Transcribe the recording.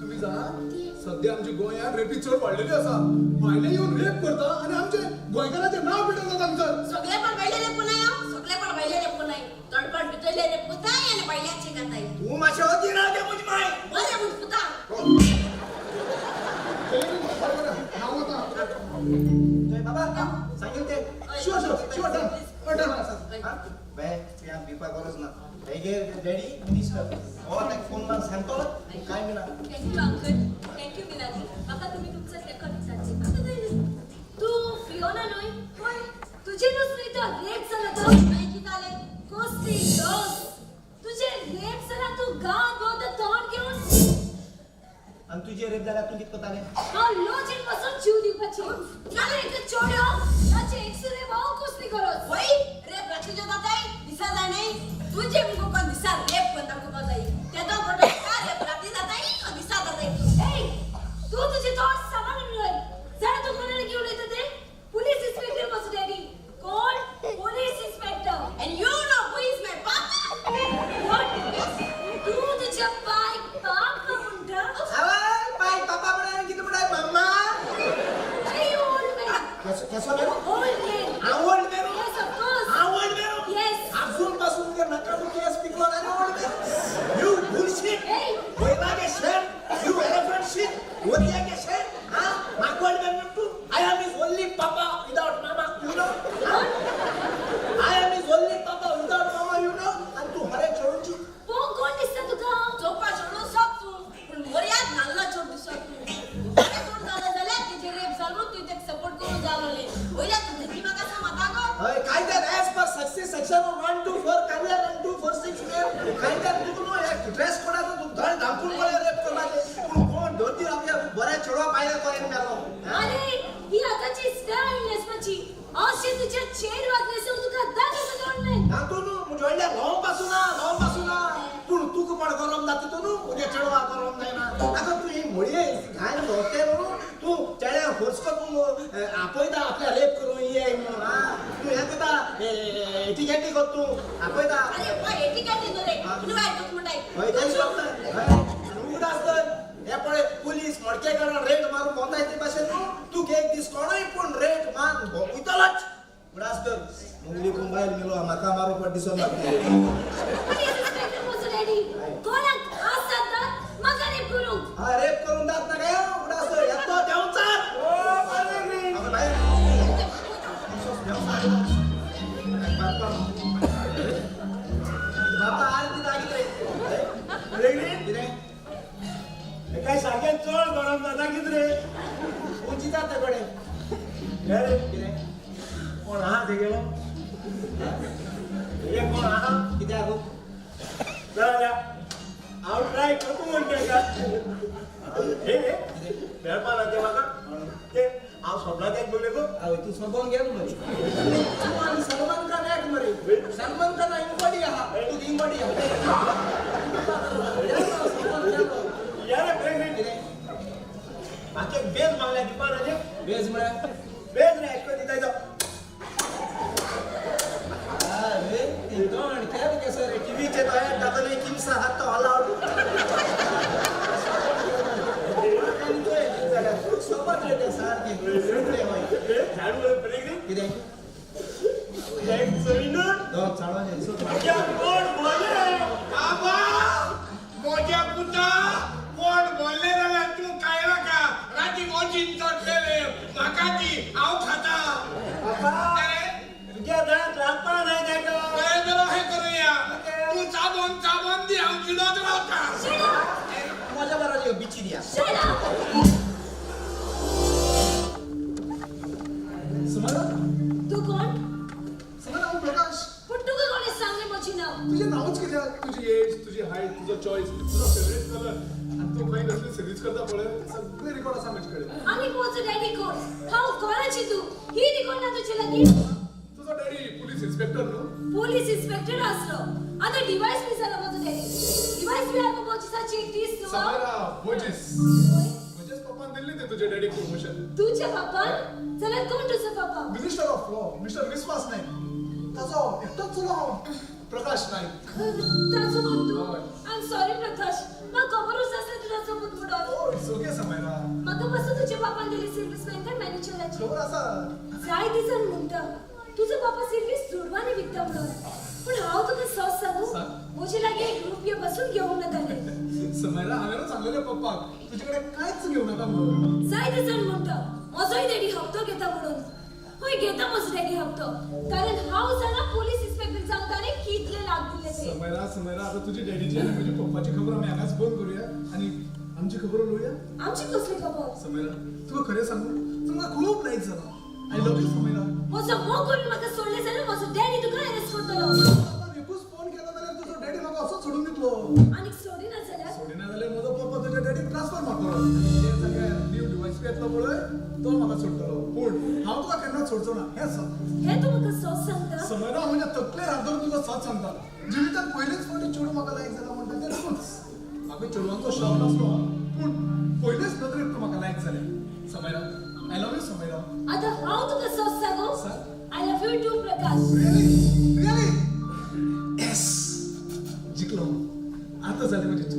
तुम्ही जाणा सध्या आमची गोंयांत रेपी चड वाडलेली आसा भायले येऊन रेप करता आणि आमचे गोंयकारांचे नाव पिटवतात आमचं सगळे पण बैले रेप नाही सगळे पण बैले रेप नाही तडपड भितरले रेप कुताय आणि बैल्याची गाताय तू माझ्या होती राहते मुझी माय बरे मुझ कुता बाबा सांगितलं ते शुअर बे या बिपा गरज ना हे डॅडी मिनिस्टर हो त्या फोन ला सांगतो काय मिळा थँक्यू अंकल थँक्यू मिलाजी आता तुम्ही तुमचं रेकॉर्ड विचारते तू फिओना नोय होय तुझे नुसते तर रेप झाला तर नाही की झाले कोस्टी दोस तुझे रेप झाला तू गाव गोद तोंड घेऊन आणि तुझे रेप झाला तू कितपत आले हा लॉजिक पासून जीव दिवपाची नाले एक छोड्यो त्याचे एक्सरे भाव कोस्टी करत होय रेप रात्री जो जाताय दिसा जाय नाही तुझे मुको पण दिसा रेप पण दाखव जाई त्याचा फोटो रेप रात्री जाताय दिसा जाताय ए तू तुझे थॉट्स सांभाळ मिळय जरा तू कोणाला घेऊन येतो ते पोलीस इन्स्पेक्टर बस डॅडी कोण police inspector and you know who is my papa तू तुझ्या पाय पाप म्हणता आवाज पाय पापा म्हणाले किती म्हणाय मम्मा आई ओल्ड मॅन कसं बेरो ओल्ड मॅन आवड बेरो Yes, of course. आवड बेरो Yes. अजून पासून ते नका तू केस पिकलो आणि आवड बेरो यू बुलशिट Hey. वैला के शेट यू एलिफंट शिट वदिया के शेट हा माकवड बेरो तू I am is only papa without mama you know I am is only papa without mama you know आणि तू हरे छोडूची कोण दिसता तुका चोपा सोडून सप तू पण मोर्यात नाल्ला छोड दिसत तू काय छोड झालं झाल्या तिचे रेप झालो तू ते सपोर्ट करून झालोले होईला तुझे की मग कसा माता गो अरे काय तर as per success section 1 2 4 career and 2 4 6 वेळ काय तर तू नो एक ड्रेस कोणाचा तू धड धापून मला रेप करला तू कोण धोती आपल्या बऱ्या छोडवा पाहिला करेन मेलो अरे ही आताची स्टाईल नेसमाची असे तुझ्या चेड वागण्याचे तुका दाखवत कोण नाही ना तू नो मुजोडल्या लावून पासून पण तू को पण गरम जाते तू नो मुझे चढवा गरम नाही ना आता तू ही मुळे घाण होते म्हणून तू चढ्या होर्सको तू आपयता आपल्या रेप करून ये म्हणून हा तू हे कदा एटिकेटी करतो आपयता अरे पाय एटिकेट येतो रे तू काय तू म्हणताय होय तेच बघता उगड असतं हे पळे पोलीस मडके करून रेट मारून बोंदायचे भाषेत तू केक दिस कोणाय पण रेट मान उतलच उगड असतं मुंगली कुंभाईल मिलो माका मारू पण दिसो लागते पोलीस इन्स्पेक्टर बस डॅडी कोणाक असतात ना मग रेप करू हा रेप करून जात ना काय उगड असतं येतो देऊन चाल ओ पालेगरी आपण बाहेर बाबा आरती दागित पालेगरी काय सांगेन चड गरम जाता कितें रे उंची जाता कडे रे कितें कोण आहा तेगेलो हे कोण आहा कित्याक जाल्या हांव ट्राय करता म्हणटा का हे मेळपा ना ते म्हाका ते हांव सोडला तेक बोले गो आवय तू सोबोन घे मरे तू आणि सलमान खान एक मरे सलमान खान इंगोडी आहा तू इंगोडी आहा यार प्रेग्नेंट बाकी बेज मागल्या दिपानाचे बेज मरे बेज रे एकको दितायचो अरे ती दोन काय केसर रे टीव्ही चे तो आहे दादा नाही किमसा हात तो हला सोबत रे ते सारखे रे होय झाडू प्रेग्नेंट किती एक सविना दोन चालवा दे सो क्या कोण बोले बाबा मोठ्या पुता कोण बोलले जाल्यार तू काय नाका राती गोंजीन चडलेले म्हाका ती हांव खाता बाबा तुझ्या दात लागपा नाही तेका बरें जालो हें करुया तू चाबोन दी हांव किलोच रावता मजा बराची बिची दिया समजा तू कोण समजा हांव प्रकाश पण तुका कोणी सांगले माझी नाव तुझे नावच कित्याक तुझी एज तुझी हायट तुझो चॉईस तुजो फेवरेट कलर आणि तू खंय कसली सर्वीस करता पळय सगळे रिकॉर्ड आसा म्हजे कडेन आणि पोच डॅडी कोण हांव कोणाची तू ही रिकॉर्ड ना तुझी लगी तुझो डॅडी पोलीस इन्स्पेक्टर न्हू पोलीस इन्स्पेक्टर असलो आता डिवाइस बी झाला माझं डॅडी डिवाइस बी आहे पोलीसाची एक तीस न्हू समारा मोजेस मोजेस पप्पान दिल्ली ते तुझे डॅडी प्रमोशन तुझ्या बापान जाल्यार कोण तुझा बापा मिनिस्टर ऑफ लॉ मिस्टर विश्वास नाईक ताचो एकटोच चलो हांव प्रकाश नाईक ताचो कोण तू हय. आय एम सॉरी प्रकाश म्हाका खबरूच आसलें तुज्या सोबत म्हणून ओ इट्स ओके समयरा म्हाका पासून तुज्या बापान दिली सर्वीस बँकात मॅनेजराची खबर आसा जाय दिसान म्हणटा तुजो बापा सर्वीस जोडवानी विकता म्हणून पण हांव तुका सॉस सांगू सांग. म्हजे लागीं 1 रुपया बसून घेवंक ना ताणें समयरा हांवें सांगलेलें पप्पाक तुजे कडेन कांयच घेवं नाका म्हणून जाय दिसान म्हणटा म्हजोय डॅडी हप्तो घेता म्हणून हय घेता म्हजो डॅडी हप्तो कारण हांव जाणा पोलीस इन्स्पेक्टर जावन ताणें कितले लाग दिले ते समयरा आता तुझी डॅडीची आणि म्हजी पप्पाची खबर आमी हांगाच बंद करूया आणि आमची खबर उलोवया आमची कसली खबर समयरा तुका खरें सांगू तुमकां खूब लायक जाला आय लव यू समयरा म्हजो मोग करून म्हाका सोडलें जाल्यार म्हजो डॅडी तुका अरेस्ट करतलो आता एकूच फोन केला जाल्यार तुजो डॅडी म्हाका असोच सोडून दितलो आनी सोडिना जाल्यार सोडिना जाल्यार म्हजो पप्पा तुज्या डॅडीक ट्रान्सफर मारतलो ते जाग्यार न्यू डिवायस येतलो पळय तो म्हाका सोडटलो पूण हांव तुका केन्नाच सोडचो ना हें सांग हे तू म्हाका सॉस सांगता समयरा हांव म्हज्या तकलेर हात धरून तुका साथ सांगता जिवितांत पयलेच फावटी चेडूं म्हाका लायक जाला म्हणटा तें तूंच म्हाका चेडवांचो शॉक नासलो पूण पयलेच नदरेक तूं म्हाका लायक जालें समयरा आय लव यू समयरा आता हांव तुका सॉस सांगू सांग. I love you too Prakash really really yes जिंकलो आता जालें म्हजें